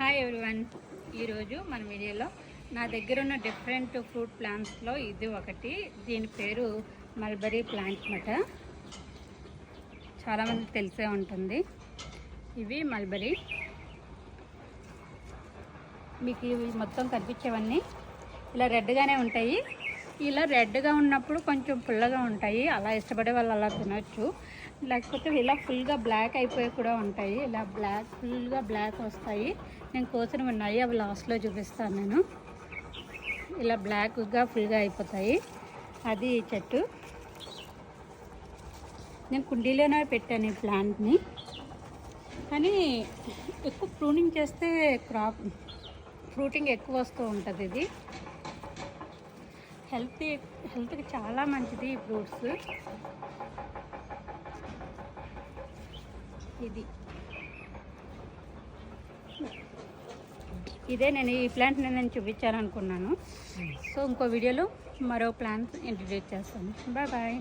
Hi everyone. ఈరోజు మన వీడియోలో నా దగ్గర ఉన్న డిఫరెంట్ ఫ్రూట్ ప్లాంట్స్లో ఇది ఒకటి. దీని పేరు మల్బరీ ప్లాంట్ అన్నమాట. చాలామంది తెలిసే ఉంటుంది. ఇవి మల్బరీ. మీకు ఇవి మొత్తం కనిపించేవన్నీ ఇలా రెడ్గానే ఉంటాయి. ఇలా రెడ్గా ఉన్నప్పుడు కొంచెం పుల్లగా ఉంటాయి. అలా ఇష్టపడే వాళ్ళు అలా తినొచ్చు. లేకపోతే ఇలా ఫుల్గా బ్లాక్ అయిపోయి కూడా ఉంటాయి. ఇలా ఫుల్గా బ్లాక్ వస్తాయి. నేను కోసినవి ఉన్నాయి, అవి లాస్ట్లో చూపిస్తాను. నేను ఇలా బ్లాక్గా ఫుల్గా అయిపోతాయి. అది చెట్టు నేను కుండీలోనే పెట్టాను ఈ ప్లాంట్ని. కానీ ఎక్కువ ప్రూనింగ్ చేస్తే ఫ్రూటింగ్ ఎక్కువ వస్తూ ఉంటుంది. ఇది హెల్త్కి చాలా మంచిది ఈ ఫ్రూట్స్. ఇదే నేను ఈ ప్లాంట్ని నేను చూపించాలనుకున్నాను. సో ఇంకో వీడియోలో మరో ప్లాంట్ ఇంట్రడ్యూస్ చేస్తాను. Bye bye.